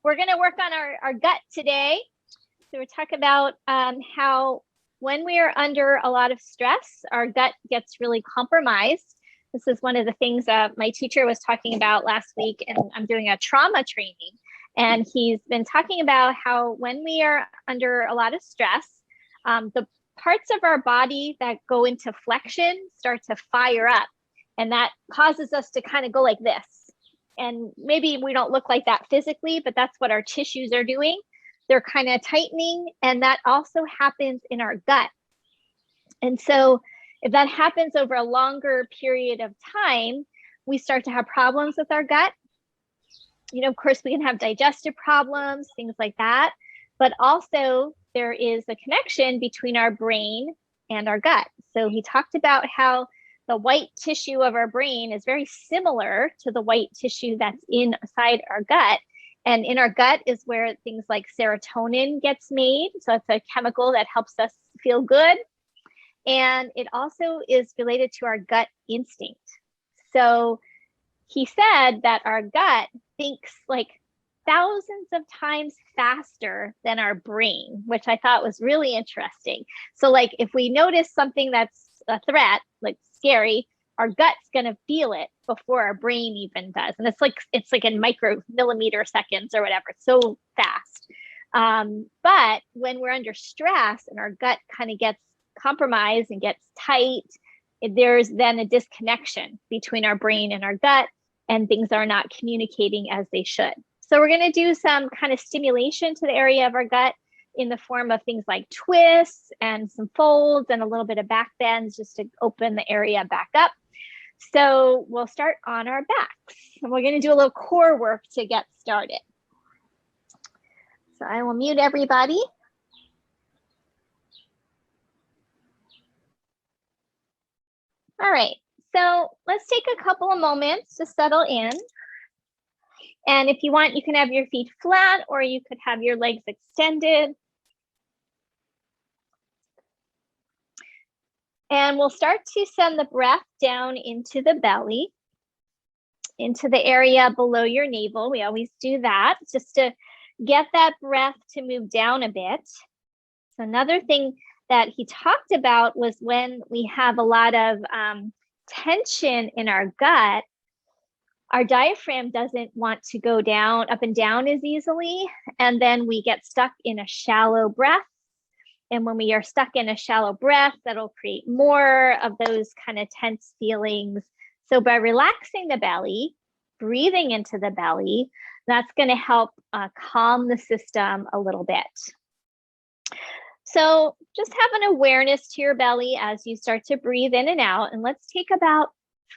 we're going to work on our gut today. So we're talking about how when we are under a lot of stress, our gut gets really compromised. This is one of the things that my teacher was talking about last week, and I'm doing a trauma training. And he's been talking about how when we are under a lot of stress, the parts of our body that go into flexion start to fire up. And that causes us to kind of go like this. And maybe we don't look like that physically, but that's what our tissues are doing. They're kind of tightening, and that also happens in our gut. And so if that happens over a longer period of time, we start to have problems with our gut. You know, of course, we can have digestive problems, things like that. But also there is a connection between our brain and our gut. So he talked about how the white tissue of our brain is very similar to the white tissue that's inside our gut. And in our gut is where things like serotonin gets made. So it's a chemical that helps us feel good. And it also is related to our gut instinct. So he said that our gut thinks like thousands of times faster than our brain, which I thought was really interesting. So like if we notice something that's a threat, like scary, our gut's going to feel it before our brain even does. And it's like in micromillimeter seconds or whatever. It's so fast. But when we're under stress and our gut kind of gets compromised and gets tight, there's then a disconnection between our brain and our gut, and things are not communicating as they should. So we're going to do some kind of stimulation to the area of our gut in the form of things like twists and some folds and a little bit of back bends just to open the area back up. So we'll start on our backs, and we're going to do a little core work to get started. So I will mute everybody. All right, so let's take a couple of moments to settle in. And if you want, you can have your feet flat, or you could have your legs extended. And we'll start to send the breath down into the belly, into the area below your navel. We always do that just to get that breath to move down a bit. So another thing that he talked about was when we have a lot of tension in our gut, our diaphragm doesn't want to go down, up and down as easily. And then we get stuck in a shallow breath. And when we are stuck in a shallow breath, that'll create more of those kind of tense feelings. So by relaxing the belly, breathing into the belly, that's going to help calm the system a little bit. So just have an awareness to your belly as you start to breathe in and out. And let's take about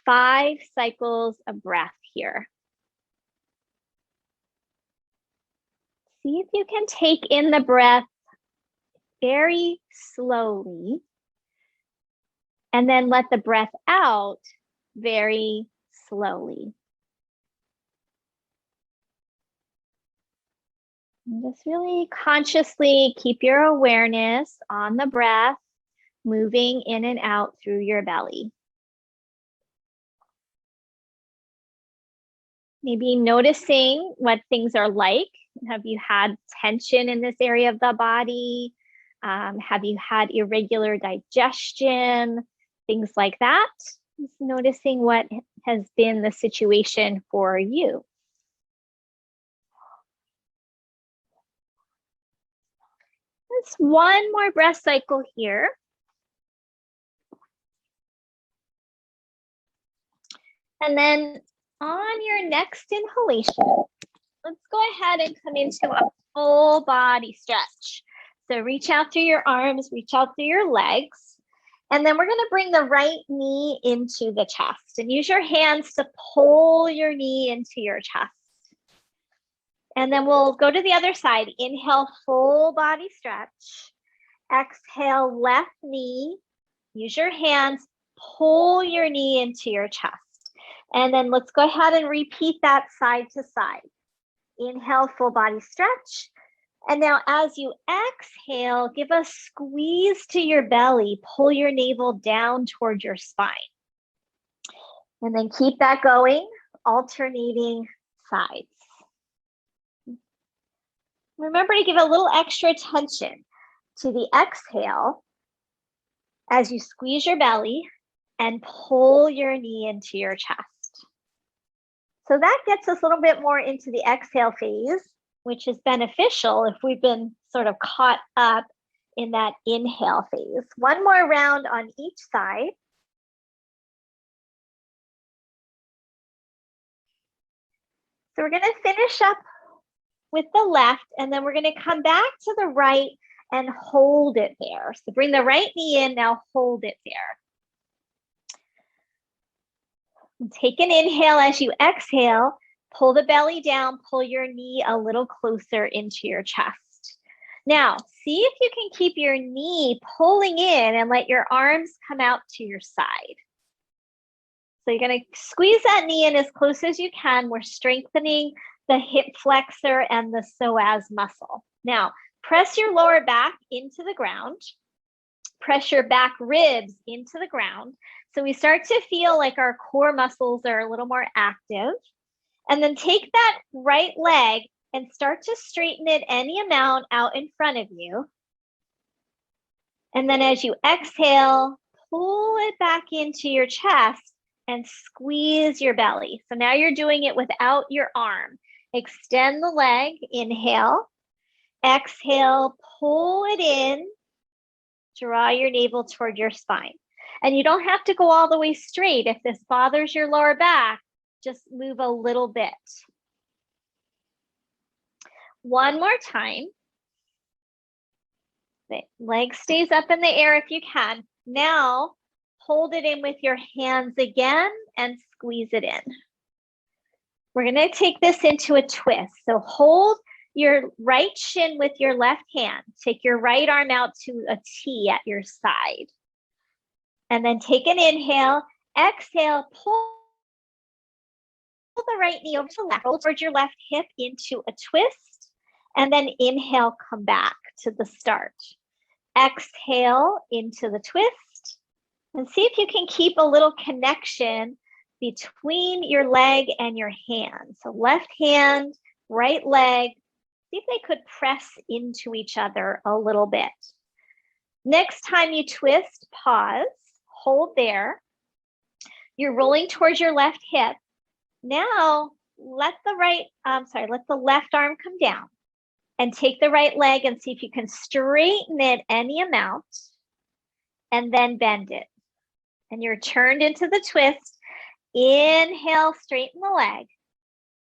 5 cycles of breath here. See if you can take in the breath very slowly, and then let the breath out very slowly. And just really consciously keep your awareness on the breath, moving in and out through your belly. Maybe noticing what things are like. Have you had tension in this area of the body? Have you had irregular digestion? Things like that. Just noticing what has been the situation for you. Just one more breath cycle here. And then on your next inhalation, let's go ahead and come into a full body stretch. So reach out through your arms, reach out through your legs. And then we're going to bring the right knee into the chest and use your hands to pull your knee into your chest. And then we'll go to the other side. Inhale, full body stretch. Exhale, left knee. Use your hands, pull your knee into your chest. And then let's go ahead and repeat that side to side. Inhale, full body stretch. And now as you exhale, give a squeeze to your belly. Pull your navel down toward your spine. And then keep that going, alternating sides. Remember to give a little extra attention to the exhale as you squeeze your belly and pull your knee into your chest. So that gets us a little bit more into the exhale phase, which is beneficial if we've been sort of caught up in that inhale phase. One more round on each side. So we're going to finish up with the left, and then we're going to come back to the right and hold it there. So bring the right knee in, now hold it there. And take an inhale as you exhale, pull the belly down, pull your knee a little closer into your chest. Now, see if you can keep your knee pulling in and let your arms come out to your side. So you're going to squeeze that knee in as close as you can. We're strengthening the hip flexor and the psoas muscle. Now, press your lower back into the ground. Press your back ribs into the ground. So we start to feel like our core muscles are a little more active. And then take that right leg and start to straighten it any amount out in front of you. And then as you exhale, pull it back into your chest and squeeze your belly. So now you're doing it without your arm. Extend the leg, inhale. Exhale, pull it in. Draw your navel toward your spine. And you don't have to go all the way straight. If this bothers your lower back, just move a little bit. One more time. The leg stays up in the air if you can. Now, hold it in with your hands again and squeeze it in. We're going to take this into a twist. So hold your right shin with your left hand. Take your right arm out to a T at your side. And then take an inhale. Exhale, pull the right knee over to the left. Roll towards your left hip into a twist. And then inhale, come back to the start. Exhale into the twist. And see if you can keep a little connection between your leg and your hand. So left hand, right leg. See if they could press into each other a little bit. Next time you twist, pause, hold there. You're rolling towards your left hip. Now let the left arm come down and take the right leg and see if you can straighten it any amount and then bend it. And you're turned into the twist. Inhale, straighten the leg.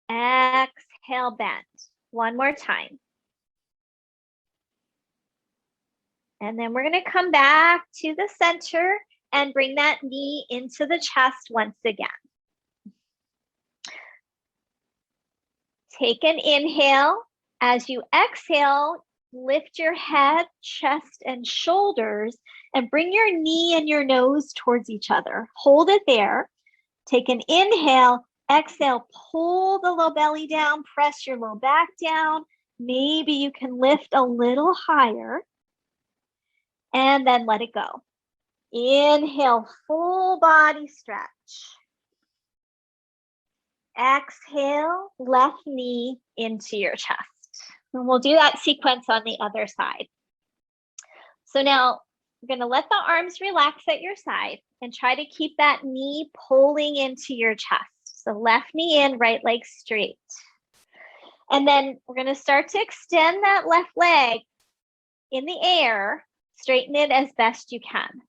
Exhale, bend. One more time. And then we're going to come back to the center and bring that knee into the chest once again. Take an inhale. As you exhale, lift your head, chest, and shoulders and bring your knee and your nose towards each other. Hold it there. Take an inhale. Exhale, pull the low belly down, press your low back down. Maybe you can lift a little higher and then let it go. Inhale, full body stretch. Exhale, left knee into your chest. And we'll do that sequence on the other side. So now we're going to let the arms relax at your side and try to keep that knee pulling into your chest. So left knee in, right leg straight. And then we're going to start to extend that left leg in the air, straighten it as best you can.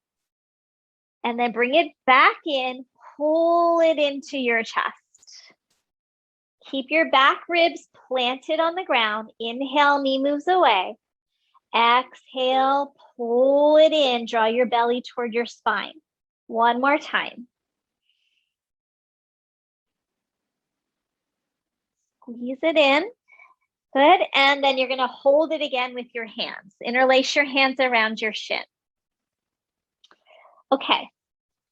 And then bring it back in, pull it into your chest. Keep your back ribs planted on the ground. Inhale, knee moves away. Exhale, pull it in. Draw your belly toward your spine. One more time. Squeeze it in. Good. And then you're going to hold it again with your hands. Interlace your hands around your shin. Okay.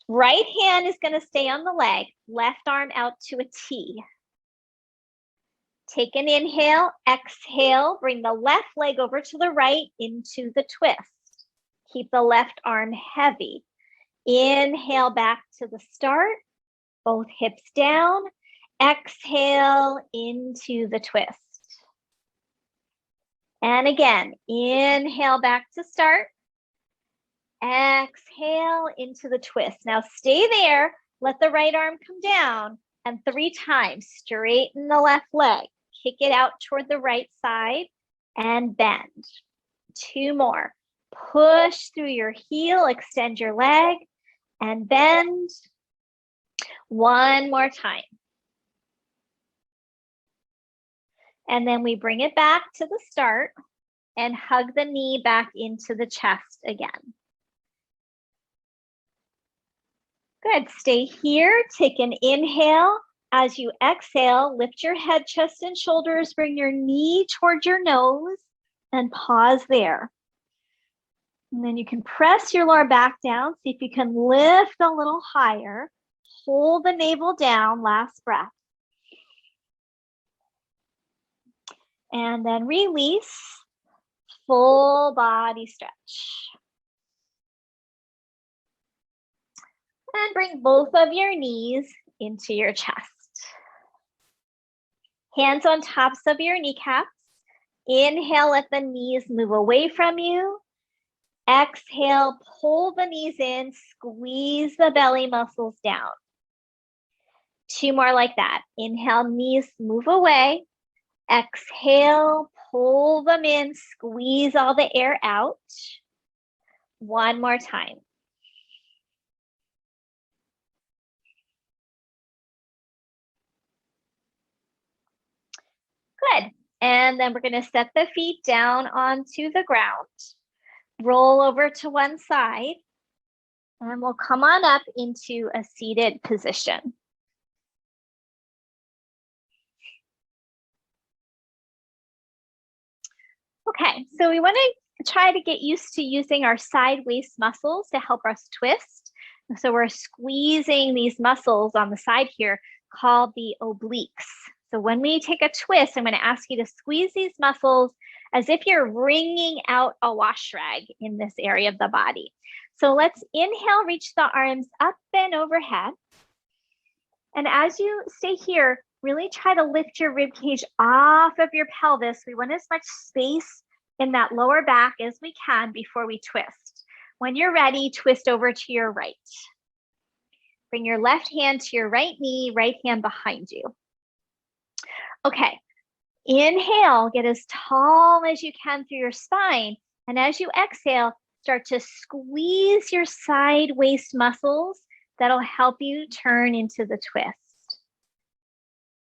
Right hand is going to stay on the leg. Left arm out to a T. Take an inhale, exhale, bring the left leg over to the right into the twist. Keep the left arm heavy. Inhale back to the start, both hips down. Exhale into the twist. And again, inhale back to start. Exhale into the twist. Now stay there. Let the right arm come down. And 3 times, straighten the left leg. Kick it out toward the right side and bend. 2 more. Push through your heel, extend your leg and bend. 1 more time. And then we bring it back to the start and hug the knee back into the chest again. Good, stay here, take an inhale. As you exhale, lift your head, chest, and shoulders, bring your knee toward your nose and pause there. And then you can press your lower back down, see if you can lift a little higher. Hold the navel down, last breath. And then release, full body stretch. And bring both of your knees into your chest. Hands on tops of your kneecaps. Inhale, let the knees move away from you. Exhale, pull the knees in, squeeze the belly muscles down. 2 more like that. Inhale, knees move away. Exhale, pull them in, squeeze all the air out. 1 more time. Good. And then we're going to set the feet down onto the ground. Roll over to one side. And we'll come on up into a seated position. Okay, so we want to try to get used to using our side waist muscles to help us twist. So we're squeezing these muscles on the side here called the obliques. So when we take a twist, I'm going to ask you to squeeze these muscles as if you're wringing out a wash rag in this area of the body. So let's inhale, reach the arms up and overhead. And as you stay here, really try to lift your rib cage off of your pelvis. We want as much space in that lower back as we can before we twist. When you're ready, twist over to your right. Bring your left hand to your right knee, right hand behind you. Okay, inhale, get as tall as you can through your spine. And as you exhale, start to squeeze your side waist muscles. That'll help you turn into the twist.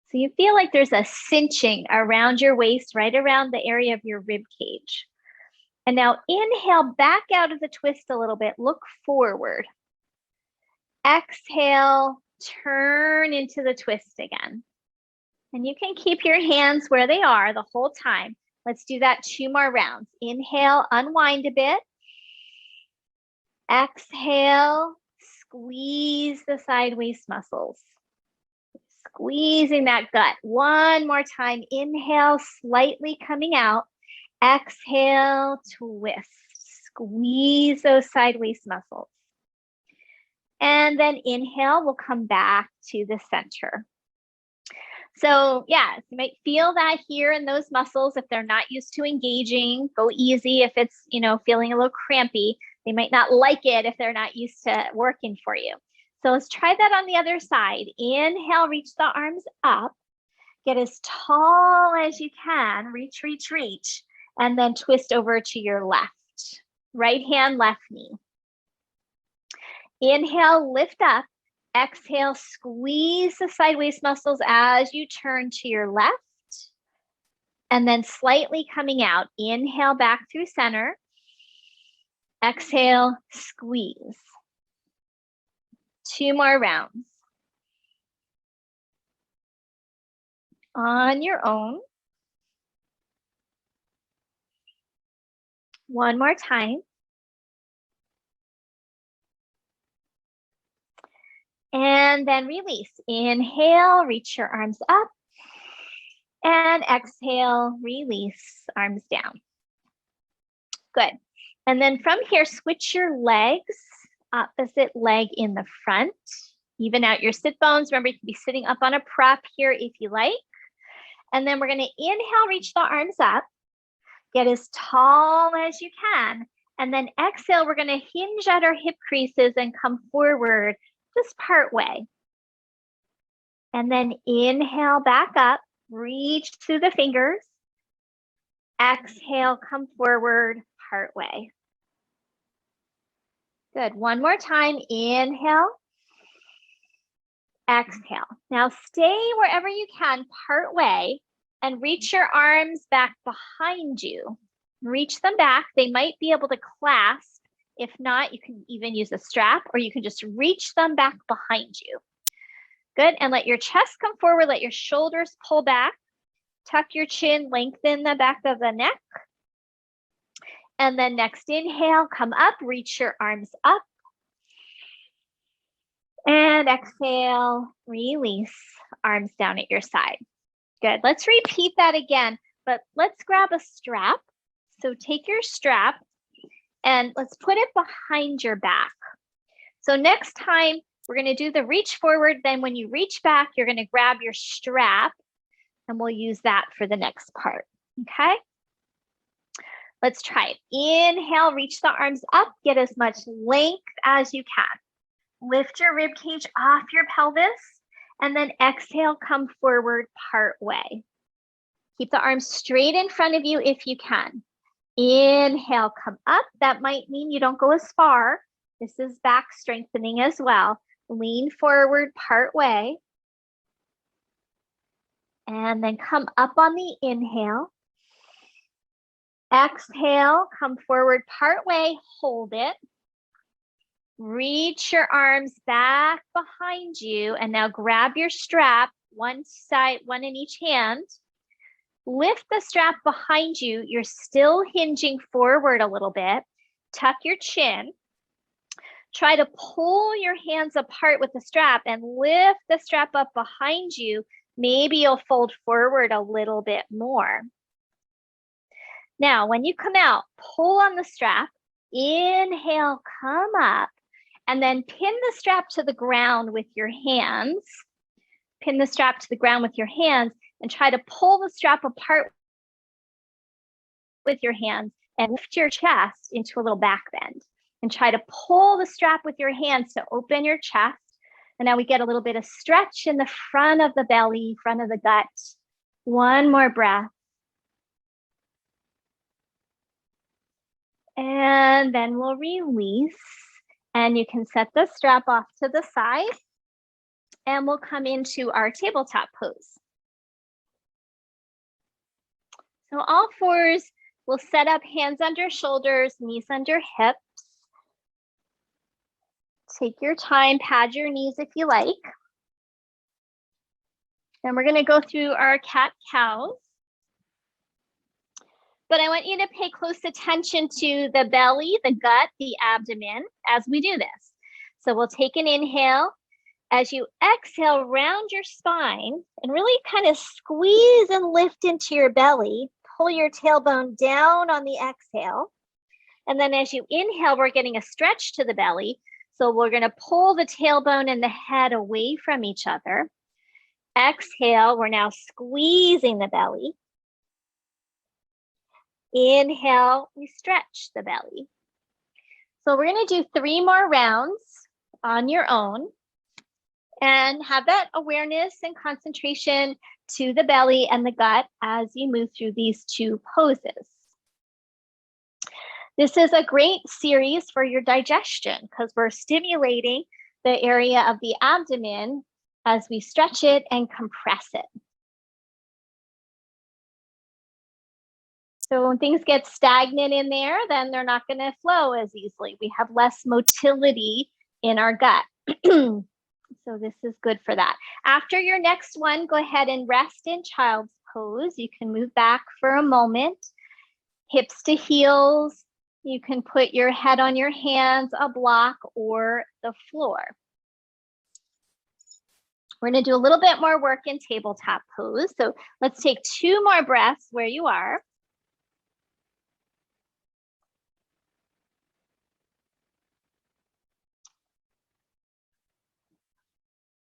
So you feel like there's a cinching around your waist, right around the area of your rib cage. And now inhale back out of the twist a little bit, look forward. Exhale, turn into the twist again. And you can keep your hands where they are the whole time. Let's do that 2 more rounds. Inhale, unwind a bit. Exhale, squeeze the side waist muscles. Squeezing that gut. 1 more time. Inhale, slightly coming out. Exhale, twist. Squeeze those side waist muscles. And then inhale, we'll come back to the center. So yeah, you might feel that here in those muscles if they're not used to engaging. Go easy if it's, feeling a little crampy. They might not like it if they're not used to working for you. So let's try that on the other side. Inhale, reach the arms up. Get as tall as you can. Reach, reach, reach. And then twist over to your left. Right hand, left knee. Inhale, lift up. Exhale, squeeze the side waist muscles as you turn to your left. And then slightly coming out. Inhale back through center. Exhale, squeeze. 2 more rounds. On your own. 1 more time. And then release. Inhale, reach your arms up. And exhale, release, arms down. Good. And then from here, switch your legs. Opposite leg in the front. Even out your sit bones. Remember, you can be sitting up on a prop here if you like. And then we're going to inhale, reach the arms up. Get as tall as you can. And then exhale, we're going to hinge at our hip creases and come forward just part way. And then inhale back up, reach through the fingers. Exhale, come forward part way. Good. One more time. Inhale. Exhale. Now stay wherever you can part way and reach your arms back behind you. Reach them back. They might be able to clasp. If not, you can even use a strap, or you can just reach them back behind you. Good. And let your chest come forward. Let your shoulders pull back. Tuck your chin, lengthen the back of the neck. And then next inhale, come up, reach your arms up. And exhale, release, arms down at your side. Good. Let's repeat that again, but let's grab a strap. So take your strap and let's put it behind your back. So next time we're going to do the reach forward. Then when you reach back, you're going to grab your strap and we'll use that for the next part. Okay. Let's try it. Inhale, reach the arms up, get as much length as you can. Lift your rib cage off your pelvis, and then exhale, come forward part way. Keep the arms straight in front of you if you can. Inhale, come up. That might mean you don't go as far. This is back strengthening as well. Lean forward part way. And then come up on the inhale. Exhale, come forward part way, hold it. Reach your arms back behind you and now grab your strap, one side, one in each hand. Lift the strap behind you. You're still hinging forward a little bit. Tuck your chin. Try to pull your hands apart with the strap and lift the strap up behind you. Maybe you'll fold forward a little bit more. Now, when you come out, pull on the strap, inhale, come up, and then pin the strap to the ground with your hands. Pin the strap to the ground with your hands and try to pull the strap apart with your hands and lift your chest into a little back bend. And try to pull the strap with your hands to open your chest. And now we get a little bit of stretch in the front of the belly, front of the gut. One more breath. And then we'll release. And you can set the strap off to the side. And we'll come into our tabletop pose. So all fours, we'll set up hands under shoulders, knees under hips. Take your time, pad your knees if you like. And we're going to go through our cat-cows. But I want you to pay close attention to the belly, the gut, the abdomen as we do this. So we'll take an inhale. As you exhale, round your spine and really kind of squeeze and lift into your belly. Pull your tailbone down on the exhale. And then as you inhale, we're getting a stretch to the belly. So we're going to pull the tailbone and the head away from each other. Exhale, we're now squeezing the belly. Inhale, we stretch the belly. So we're going to do 3 more rounds on your own and have that awareness and concentration to the belly and the gut as you move through these 2 poses. This is a great series for your digestion because we're stimulating the area of the abdomen as we stretch it and compress it. So when things get stagnant in there, then they're not going to flow as easily. We have less motility in our gut. So this is good for that. After your next one, go ahead and rest in child's pose. You can move back for a moment, hips to heels. You can put your head on your hands, a block, or the floor. We're going to do a little bit more work in tabletop pose. So let's take 2 more breaths where you are.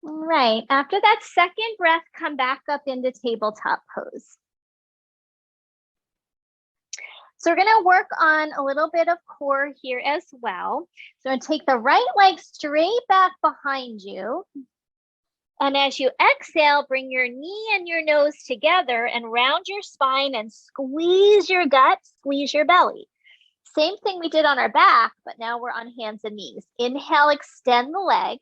All right, after that second breath, come back up into tabletop pose. So we're going to work on a little bit of core here as well. So I'm going to take the right leg straight back behind you. And as you exhale, bring your knee and your nose together and round your spine and squeeze your gut, squeeze your belly. Same thing we did on our back, but now we're on hands and knees. Inhale, extend the leg.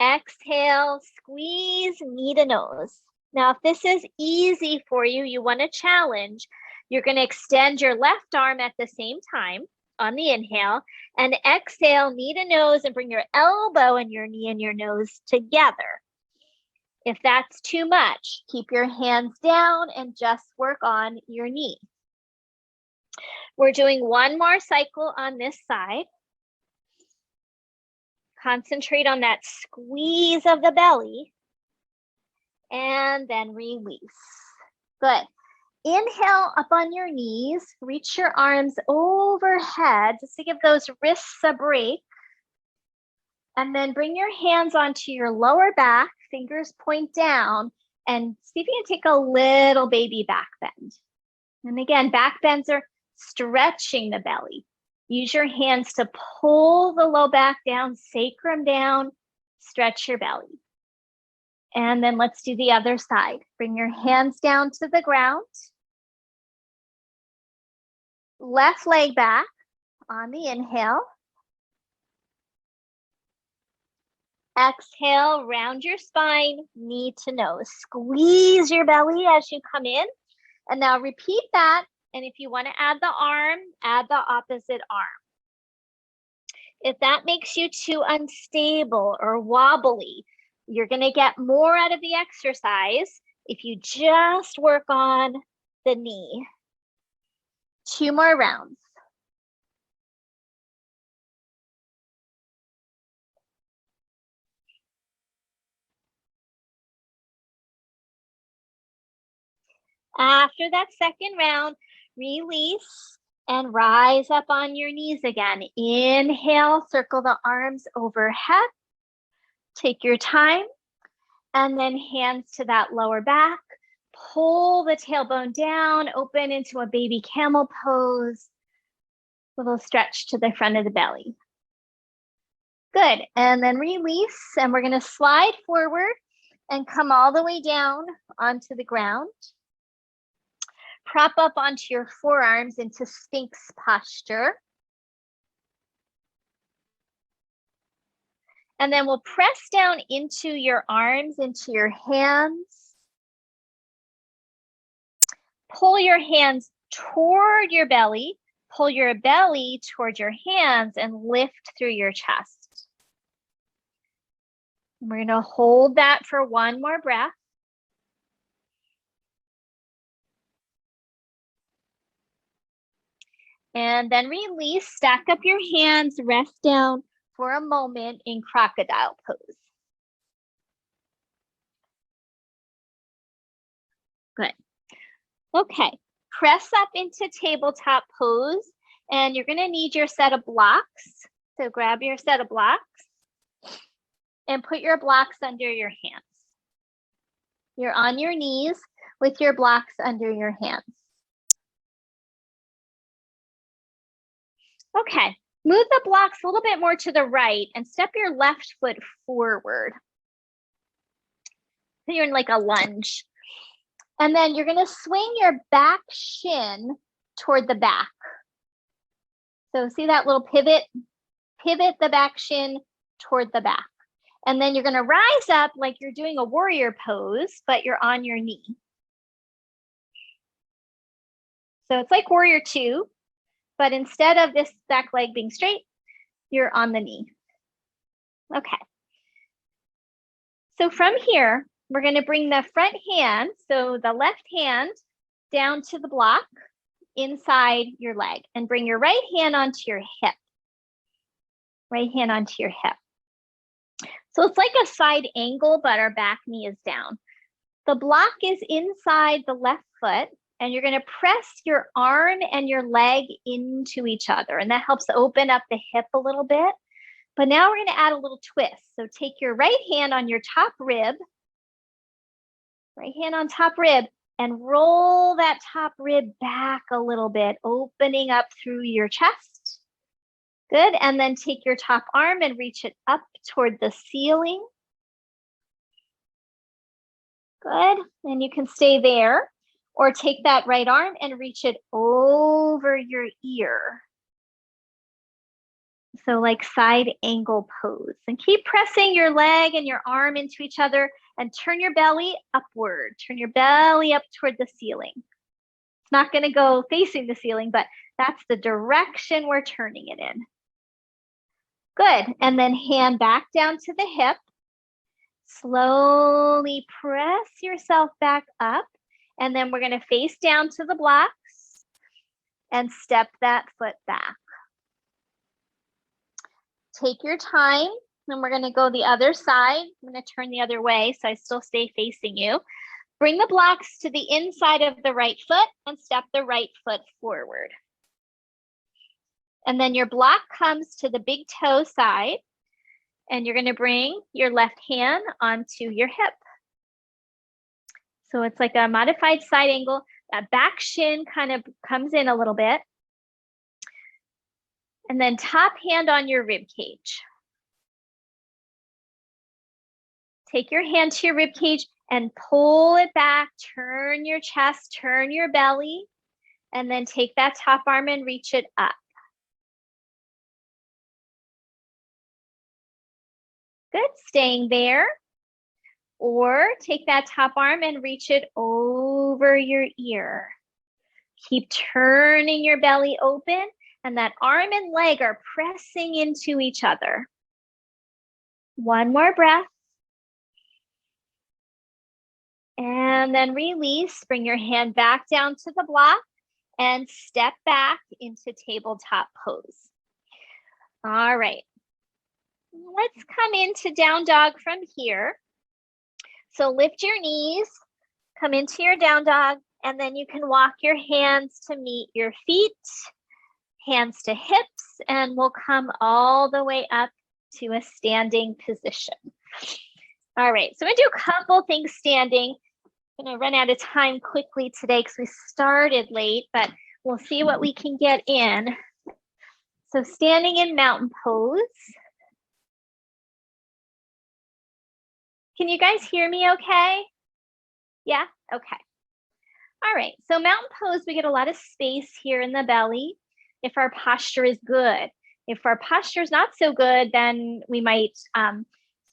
Exhale, squeeze knee to nose. Now, if this is easy for you, you want a challenge, you're going to extend your left arm at the same time on the inhale and exhale, knee to nose, and bring your elbow and your knee and your nose together. If that's too much, keep your hands down and just work on your knee. We're doing one more cycle on this side. Concentrate on that squeeze of the belly and then release. Good. Inhale up on your knees, reach your arms overhead just to give those wrists a break. And then bring your hands onto your lower back, fingers point down, and see if you can take a little baby back bend. And again, back bends are stretching the belly. Use your hands to pull the low back down, sacrum down, stretch your belly. And then let's do the other side. Bring your hands down to the ground. Left leg back on the inhale. Exhale, round your spine, knee to nose. Squeeze your belly as you come in. And now repeat that. And if you want to add the arm, add the opposite arm. If that makes you too unstable or wobbly, you're going to get more out of the exercise if you just work on the knee. 2 more rounds. After that second round, release and rise up on your knees again. Inhale, circle the arms overhead. Take your time. And then hands to that lower back. Pull the tailbone down, open into a baby camel pose. Little stretch to the front of the belly. Good. And then release. And we're going to slide forward and come all the way down onto the ground. Prop up onto your forearms into Sphinx posture. And then we'll press down into your arms, into your hands. Pull your hands toward your belly. Pull your belly toward your hands and lift through your chest. We're going to hold that for one more breath. And then release, stack up your hands, rest down for a moment in crocodile pose. Good. Okay, press up into tabletop pose, and you're going to need your set of blocks. So grab your set of blocks and put your blocks under your hands. You're on your knees with your blocks under your hands. Okay, move the blocks a little bit more to the right and step your left foot forward. So you're in like a lunge. And then you're going to swing your back shin toward the back. So see that little pivot? Pivot the back shin toward the back. And then you're going to rise up like you're doing a warrior pose, but you're on your knee. So it's like warrior 2. But instead of this back leg being straight, you're on the knee. Okay. So from here, we're going to bring the front hand, so the left hand, down to the block inside your leg, and bring your right hand onto your hip. Right hand onto your hip. So it's like a side angle, but our back knee is down. The block is inside the left foot. And you're going to press your arm and your leg into each other. And that helps open up the hip a little bit. But now we're going to add a little twist. So take your right hand on your top rib. Right hand on top rib. and roll that top rib back a little bit, opening up through your chest. Good, and then take your top arm and reach it up toward the ceiling. Good, and you can stay there, or take that right arm and reach it over your ear. So like side angle pose. And keep pressing your leg and your arm into each other and turn your belly upward. Turn your belly up toward the ceiling. It's not going to go facing the ceiling, but that's the direction we're turning it in. Good. And then hand back down to the hip. Slowly press yourself back up. And then we're going to face down to the blocks and step that foot back. Take your time, and we're going to go the other side. I'm going to turn the other way so I still stay facing you. Bring the blocks to the inside of the right foot and step the right foot forward. And then your block comes to the big toe side, and you're going to bring your left hand onto your hip. So it's like a modified side angle. That back shin kind of comes in a little bit. And then top hand on your rib cage. Take your hand to your rib cage and pull it back, turn your chest, turn your belly, and then take that top arm and reach it up. Good, staying there. Or take that top arm and reach it over your ear. Keep turning your belly open, and that arm and leg are pressing into each other. One more breath. And then release. Bring your hand back down to the block and step back into tabletop pose. All right. Let's come into down dog from here. So lift your knees, come into your down dog, and then you can walk your hands to meet your feet, hands to hips, and we'll come all the way up to a standing position. All right, so I'm gonna do a couple things standing. I'm gonna run out of time quickly today because we started late, but we'll see what we can get in. So standing in mountain pose. Can you guys hear me okay? Yeah, okay. All right, so mountain pose, we get a lot of space here in the belly if our posture is good. If our posture is not so good, then we might,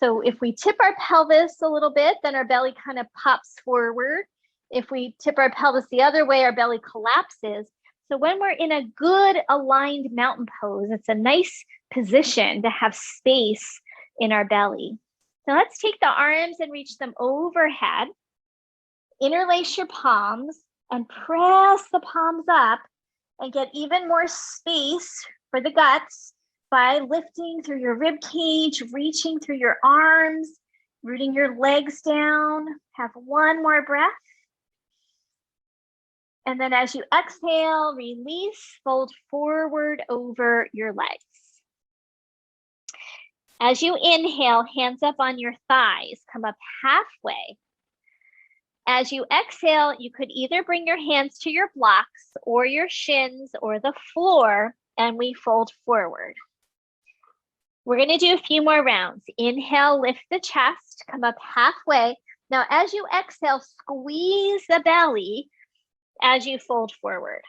so if we tip our pelvis a little bit, then our belly kind of pops forward. If we tip our pelvis the other way, our belly collapses. So when we're in a good aligned mountain pose, it's a nice position to have space in our belly. So let's take the arms and reach them overhead. Interlace your palms and press the palms up and get even more space for the guts by lifting through your rib cage, reaching through your arms, rooting your legs down. Have one more breath. And then as you exhale, release, fold forward over your legs. As you inhale, hands up on your thighs, come up halfway. As you exhale, you could either bring your hands to your blocks or your shins or the floor, and we fold forward. We're going to do a few more rounds. Inhale, lift the chest, come up halfway. Now, as you exhale, squeeze the belly as you fold forward.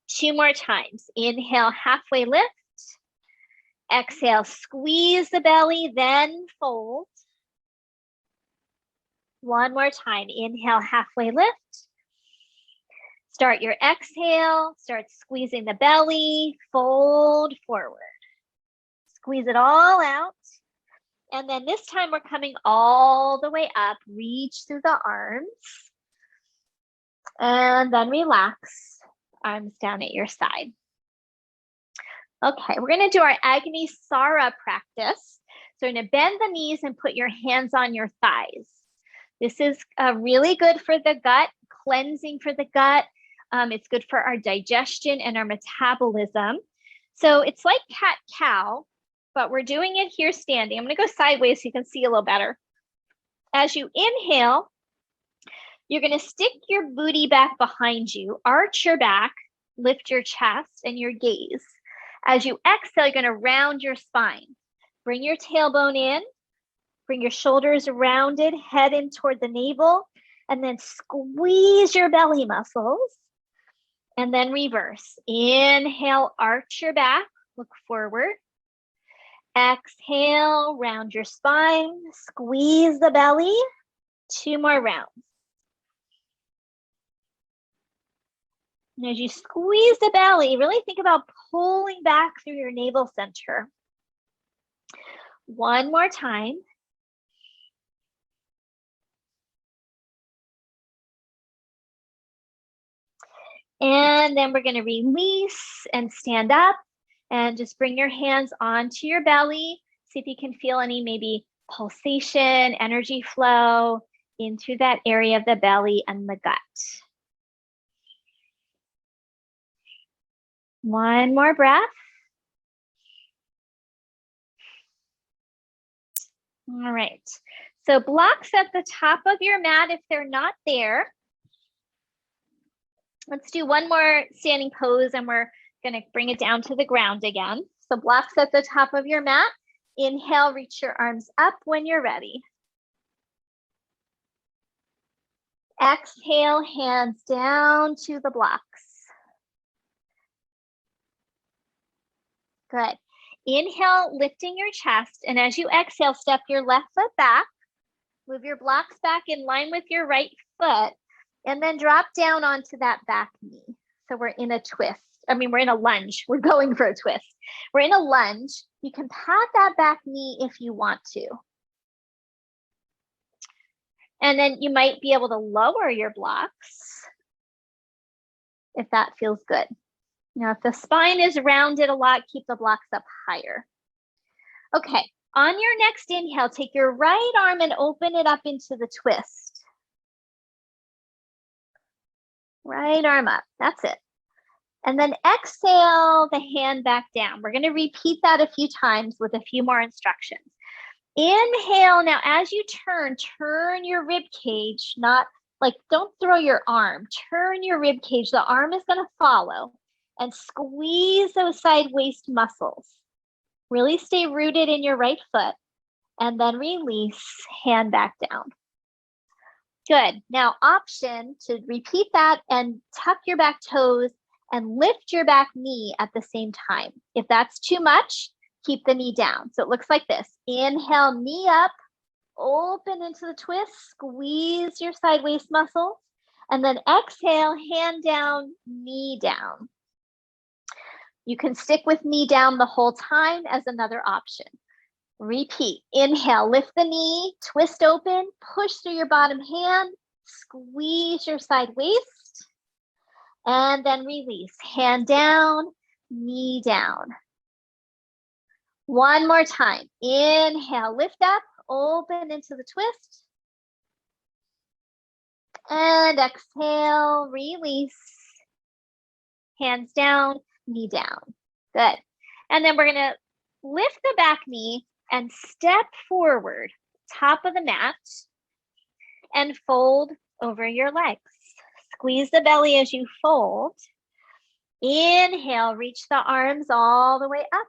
Two more times. Inhale, halfway lift. Exhale, squeeze the belly, then fold. One more time. Inhale, halfway lift. Start your exhale. Start squeezing the belly. Fold forward. Squeeze it all out. And then this time we're coming all the way up. Reach through the arms. And then relax. Arms down at your side. Okay, we're going to do our Agni Sara practice. So we're going to bend the knees and put your hands on your thighs. This is really good for the gut, cleansing for the gut. It's good for our digestion and our metabolism. So it's like cat-cow, but we're doing it here standing. I'm going to go sideways so you can see a little better. As you inhale, You're going to stick your booty back behind you, arch your back, lift your chest and your gaze. As you exhale, you're going to round your spine. Bring your tailbone in, bring your shoulders rounded, head in toward the navel, and then squeeze your belly muscles. And then reverse. Inhale, arch your back, look forward. Exhale, round your spine, squeeze the belly. 2 more rounds. And as you squeeze the belly, really think about pulling back through your navel center. 1 more time. And then we're going to release and stand up and just bring your hands onto your belly. See if you can feel any maybe pulsation, energy flow into that area of the belly and the gut. 1 more breath. All right. So blocks at the top of your mat if they're not there. Let's do 1 more standing pose and we're going to bring it down to the ground again. So blocks at the top of your mat. Inhale, reach your arms up when you're ready. Exhale, hands down to the blocks. Good. Inhale, lifting your chest. And as you exhale, step your left foot back. Move your blocks back in line with your right foot. And then drop down onto that back knee. So we're in a twist. We're in a lunge. We're going for a twist. We're in a lunge. You can pat that back knee if you want to. And then you might be able to lower your blocks if that feels good. Now, if the spine is rounded a lot, keep the blocks up higher. Okay, on your next inhale, take your right arm and open it up into the twist. Right arm up, that's it. And then exhale the hand back down. We're going to repeat that a few times with a few more instructions. Inhale, now as you turn your rib cage, not like, don't throw your arm, turn your rib cage. The arm is going to follow and squeeze those side waist muscles. Really stay rooted in your right foot and then release, hand back down. Good. Now option to repeat that and tuck your back toes and lift your back knee at the same time. If that's too much, keep the knee down. So it looks like this. Inhale, knee up, open into the twist, squeeze your side waist muscles, and then exhale, hand down, knee down. You can stick with knee down the whole time as another option. Repeat. Inhale, lift the knee, twist open, push through your bottom hand, squeeze your side waist, and then release. Hand down, knee down. 1 more time. Inhale, lift up, open into the twist. And exhale, release. Hands down, knee down. Good. And then we're going to lift the back knee and step forward, top of the mat, and fold over your legs. Squeeze the belly as you fold. Inhale, reach the arms all the way up.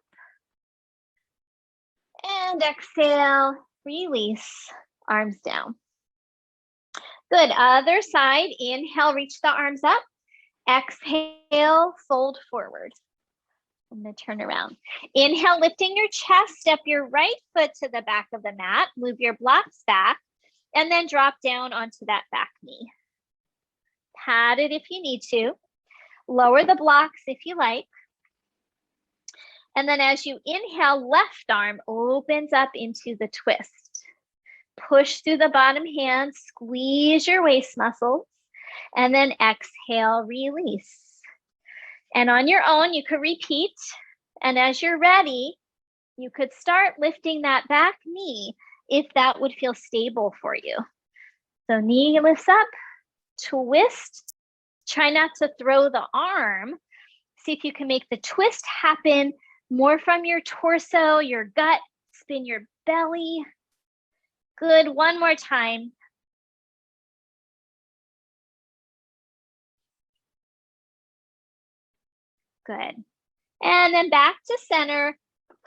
And exhale, release, arms down. Good, other side. Inhale, reach the arms up. Exhale, fold forward. I'm going to turn around. Inhale, lifting your chest, step your right foot to the back of the mat, move your blocks back, and then drop down onto that back knee. Pat it if you need to. Lower the blocks if you like. And then as you inhale, left arm opens up into the twist. Push through the bottom hand, squeeze your waist muscles, and then exhale, release. And on your own, you could repeat. And as you're ready, you could start lifting that back knee if that would feel stable for you. So knee lifts up, twist. Try not to throw the arm. See if you can make the twist happen more from your torso, your gut, spin your belly. Good, 1 more time. Good. And then back to center.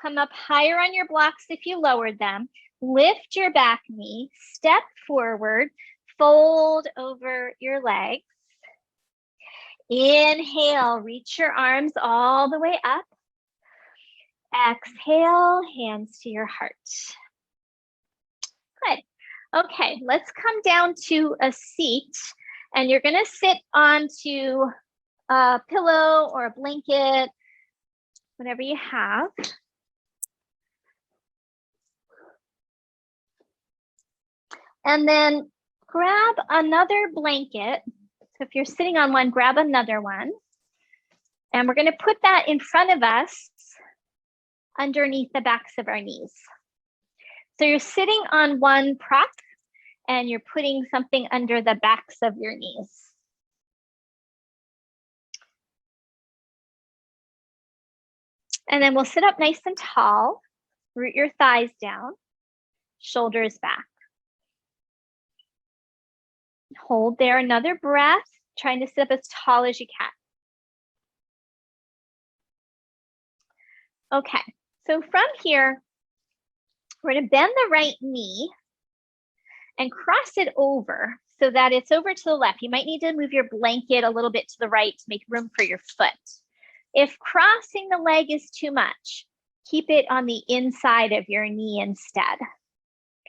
Come up higher on your blocks if you lowered them. Lift your back knee, step forward, fold over your legs. Inhale, reach your arms all the way up. Exhale, hands to your heart. Good. Okay, let's come down to a seat, and you're going to sit onto a pillow or a blanket, whatever you have. And then grab another blanket. So if you're sitting on one, grab another one. And we're going to put that in front of us underneath the backs of our knees. So you're sitting on one prop and you're putting something under the backs of your knees. And then we'll sit up nice and tall, root your thighs down, shoulders back. Hold there, another breath, trying to sit up as tall as you can. Okay, so from here, we're going to bend the right knee and cross it over so that it's over to the left. You might need to move your blanket a little bit to the right to make room for your foot. If crossing the leg is too much, keep it on the inside of your knee instead.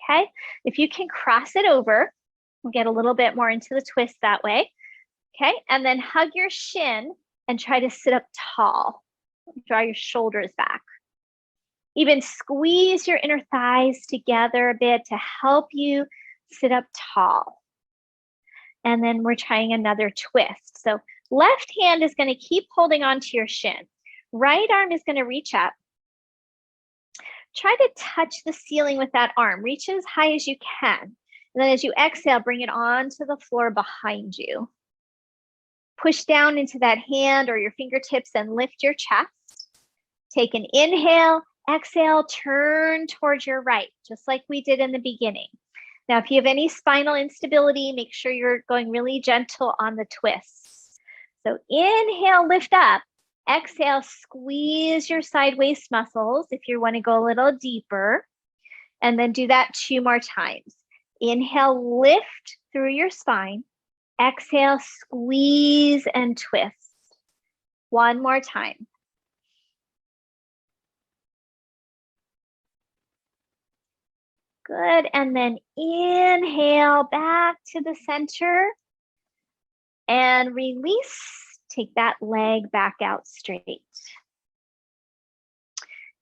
Okay, if you can cross it over, we'll get a little bit more into the twist that way. Okay, and then hug your shin and try to sit up tall. Draw your shoulders back. Even squeeze your inner thighs together a bit to help you sit up tall. And then we're trying another twist. So left hand is going to keep holding on to your shin. Right arm is going to reach up. Try to touch the ceiling with that arm. Reach as high as you can. And then as you exhale, bring it onto the floor behind you. Push down into that hand or your fingertips and lift your chest. Take an inhale, exhale, turn towards your right, just like we did in the beginning. Now, if you have any spinal instability, make sure you're going really gentle on the twists. So inhale, lift up. Exhale, squeeze your side waist muscles if you want to go a little deeper. And then do that 2 more times. Inhale, lift through your spine. Exhale, squeeze and twist. 1 more time. Good, and then inhale back to the center and release. Take that leg back out straight.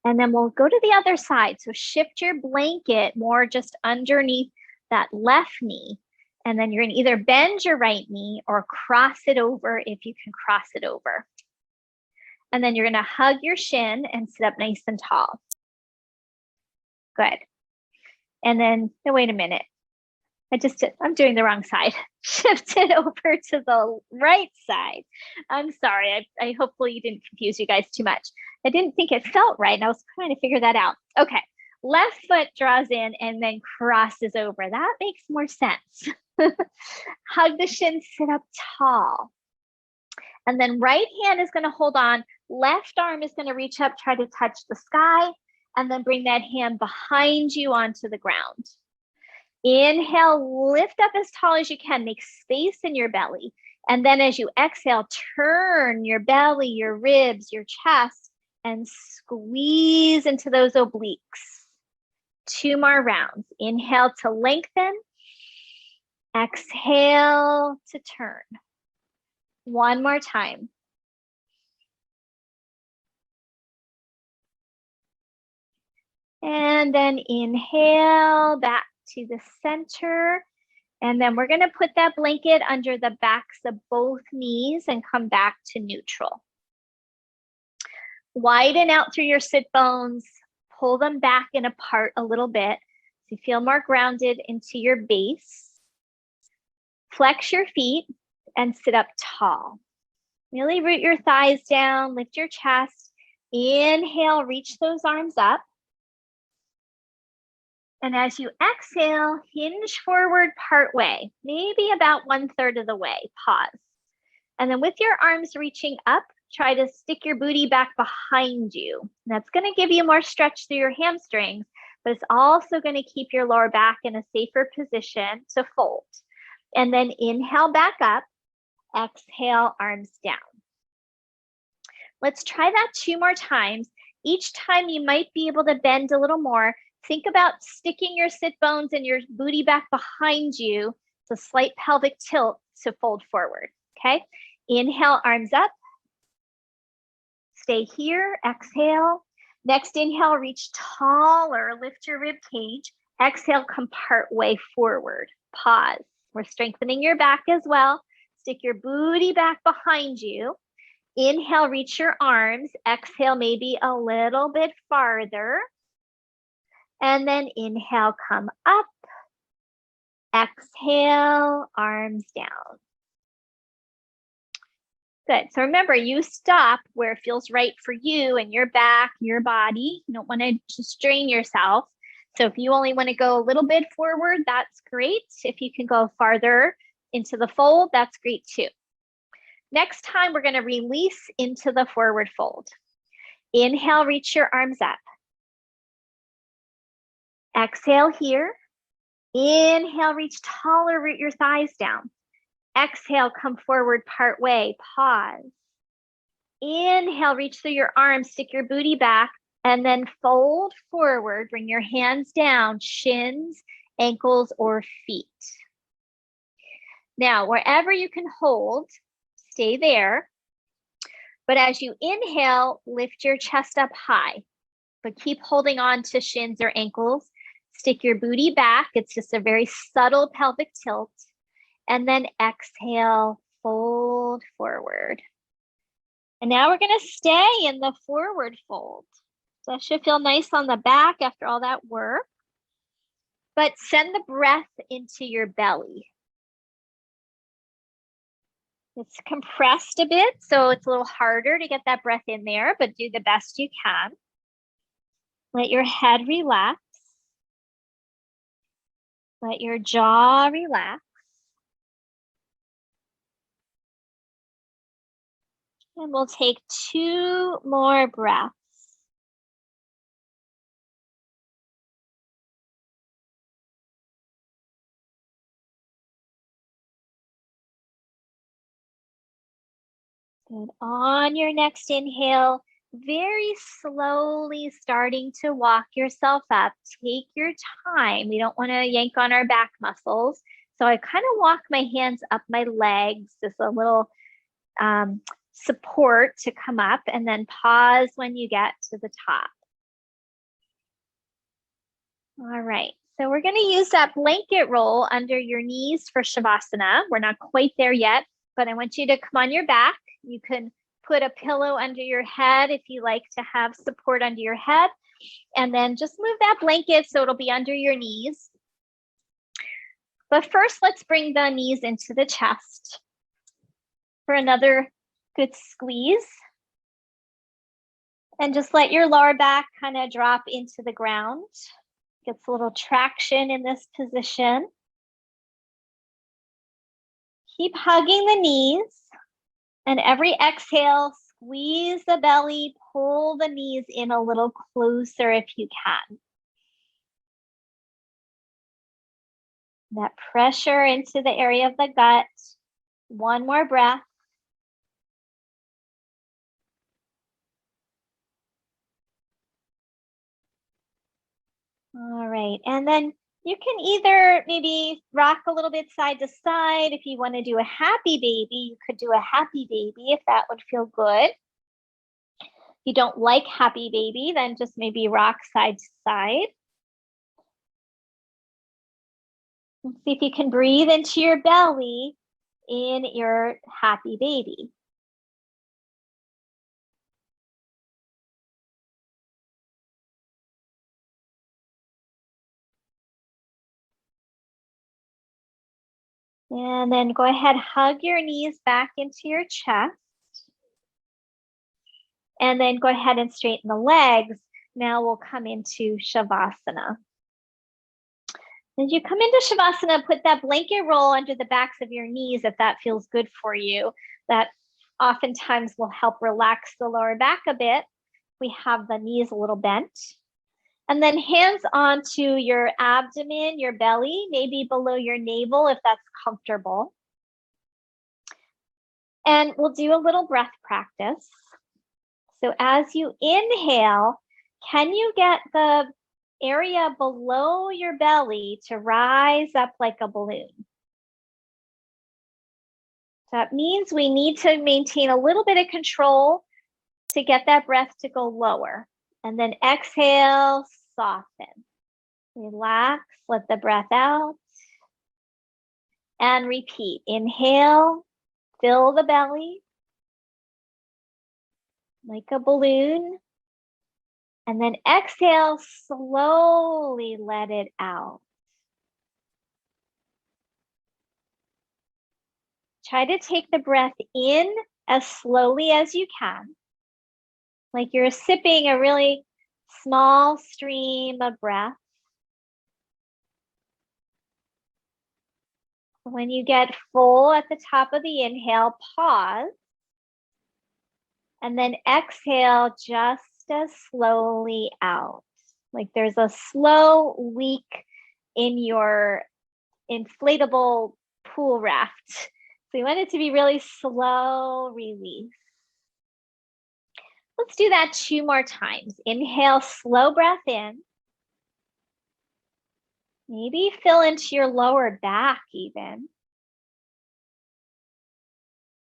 And then we'll go to the other side. So shift your blanket more just underneath that left knee. And then you're gonna either bend your right knee or cross it over if you can cross it over. And then you're gonna hug your shin and sit up nice and tall. Good. And then, no, wait a minute. I'm doing the wrong side. Shift it over to the right side. I'm sorry. I hopefully you didn't confuse you guys too much. I didn't think it felt right, and I was trying to figure that out. Okay, left foot draws in and then crosses over. That makes more sense. Hug the shin, sit up tall. And then right hand is going to hold on. Left arm is going to reach up, try to touch the sky, and then bring that hand behind you onto the ground. Inhale, lift up as tall as you can, make space in your belly. And then as you exhale, turn your belly, your ribs, your chest, and squeeze into those obliques. 2 more rounds. Inhale to lengthen. Exhale to turn. 1 more time. And then inhale back to the center. And then we're going to put that blanket under the backs of both knees and come back to neutral. Widen out through your sit bones. Pull them back and apart a little bit so you feel more grounded into your base. Flex your feet and sit up tall. Really root your thighs down, lift your chest. Inhale, reach those arms up. And as you exhale, hinge forward part way, maybe about 1/3 of the way, pause. And then with your arms reaching up, try to stick your booty back behind you. That's going to give you more stretch through your hamstrings, but it's also going to keep your lower back in a safer position to fold. And then inhale back up, exhale, arms down. Let's try that 2 more times. Each time you might be able to bend a little more. Think about sticking your sit bones and your booty back behind you. It's a slight pelvic tilt to fold forward, okay? Inhale, arms up. Stay here, exhale. Next inhale, reach taller, lift your rib cage. Exhale, come part way forward. Pause. We're strengthening your back as well. Stick your booty back behind you. Inhale, reach your arms. Exhale, maybe a little bit farther. And then inhale, come up. Exhale, arms down. Good. So remember, you stop where it feels right for you and your back, your body. You don't want to strain yourself. So if you only want to go a little bit forward, that's great. If you can go farther into the fold, that's great too. Next time, we're going to release into the forward fold. Inhale, reach your arms up. Exhale here. Inhale, reach taller, root your thighs down. Exhale, come forward part way, pause. Inhale, reach through your arms, stick your booty back, and then fold forward. Bring your hands down, shins, ankles, or feet. Now, wherever you can hold, stay there. But as you inhale, lift your chest up high, but keep holding on to shins or ankles. Stick your booty back. It's just a very subtle pelvic tilt. And then exhale, fold forward. And now we're going to stay in the forward fold. So that should feel nice on the back after all that work. But send the breath into your belly. It's compressed a bit, so it's a little harder to get that breath in there, but do the best you can. Let your head relax. Let your jaw relax. And we'll take 2 more breaths. Good. On your next inhale, very slowly starting to walk yourself up. Take your time. We don't want to yank on our back muscles. So I kind of walk my hands up my legs, just a little support to come up, and then pause when you get to the top. All right. So we're going to use that blanket roll under your knees for Savasana. We're not quite there yet, but I want you to come on your back. You can put a pillow under your head if you like to have support under your head. And then just move that blanket so it'll be under your knees. But first, let's bring the knees into the chest for another good squeeze. And just let your lower back kind of drop into the ground. Gets a little traction in this position. Keep hugging the knees. And every exhale, squeeze the belly, pull the knees in a little closer if you can. That pressure into the area of the gut. 1 more breath. All right, and then you can either maybe rock a little bit side to side. If you want to do a happy baby, you could do a happy baby if that would feel good. If you don't like happy baby, then just maybe rock side to side. And see if you can breathe into your belly in your happy baby. And then go ahead, hug your knees back into your chest. And then go ahead and straighten the legs. Now we'll come into Savasana. As you come into Savasana, put that blanket roll under the backs of your knees if that feels good for you. That oftentimes will help relax the lower back a bit. We have the knees a little bent. And then hands onto your abdomen, your belly, maybe below your navel if that's comfortable. And we'll do a little breath practice. So as you inhale, can you get the area below your belly to rise up like a balloon? That means we need to maintain a little bit of control to get that breath to go lower. And then exhale, soften. Relax, let the breath out. And repeat. Inhale, fill the belly like a balloon. And then exhale, slowly let it out. Try to take the breath in as slowly as you can, like you're sipping a really small stream of breath. When you get full at the top of the inhale, pause. And then exhale just as slowly out. Like there's a slow leak in your inflatable pool raft. So you want it to be really slow release. Let's do that 2 more times. Inhale, slow breath in. Maybe fill into your lower back even.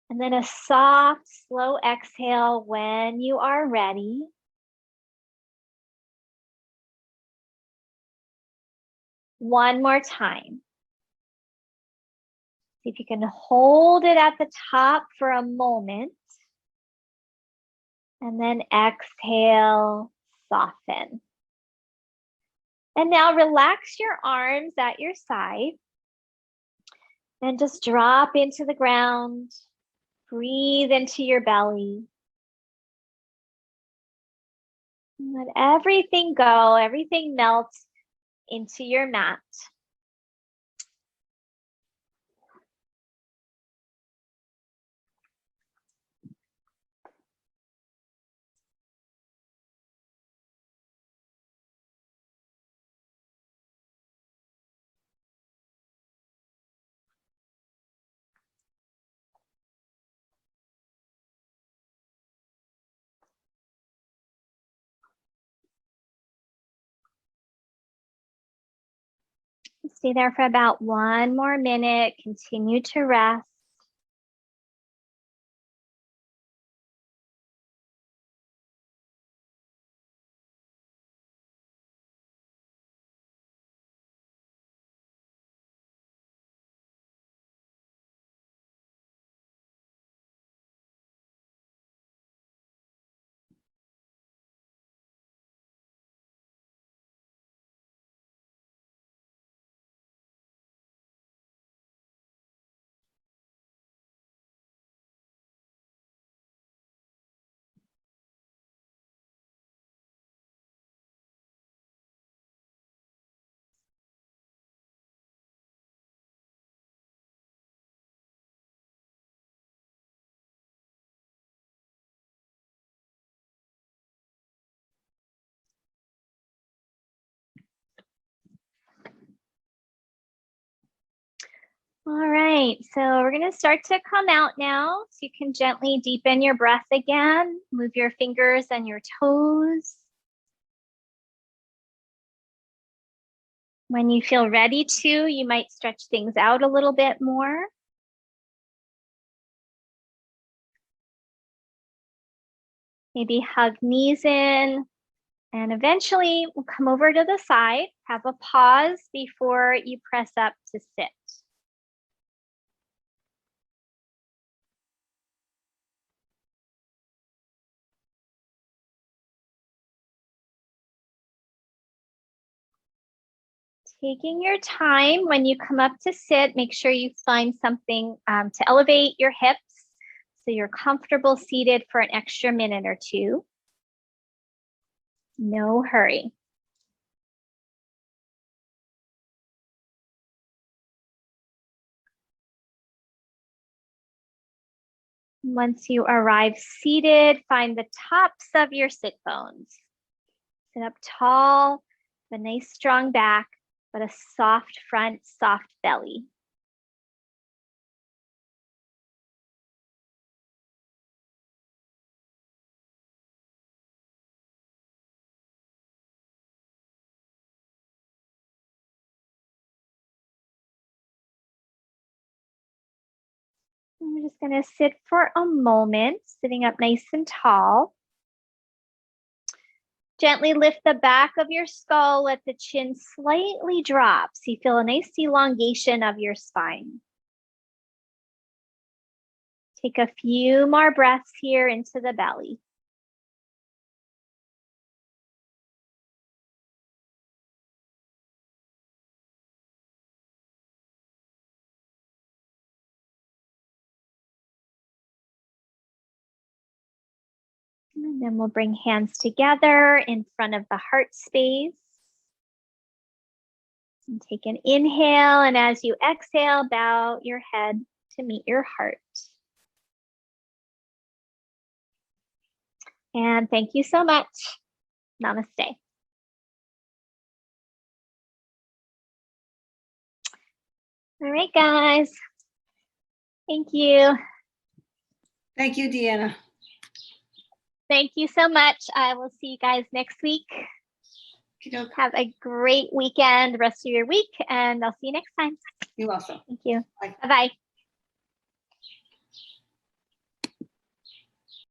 And then a soft, slow exhale when you are ready. One more time. See if you can hold it at the top for a moment. And then exhale, soften. And now relax your arms at your side. And just drop into the ground. Breathe into your belly. And let everything go, everything melt into your mat. Stay there for about 1 more minute. Continue to rest. All right, so we're going to start to come out now. So you can gently deepen your breath again. Move your fingers and your toes. When you feel ready to, you might stretch things out a little bit more. Maybe hug knees in. And eventually we'll come over to the side. Have a pause before you press up to sit. Taking your time when you come up to sit, make sure you find something to elevate your hips so you're comfortable seated for an extra minute or 2. No hurry. Once you arrive seated, find the tops of your sit bones. Sit up tall, with a nice strong back, but a soft front, soft belly. We're just going to sit for a moment, sitting up nice and tall. Gently lift the back of your skull, let the chin slightly drop so you feel a nice elongation of your spine. Take a few more breaths here into the belly. And then we'll bring hands together in front of the heart space. And take an inhale, and as you exhale, bow your head to meet your heart. And thank you so much. Namaste. All right, guys. Thank you. Thank you, Deanna. Thank you so much. I will see you guys next week. Have a great weekend, rest of your week, and I'll see you next time. You also. Thank you. Bye. Bye-bye.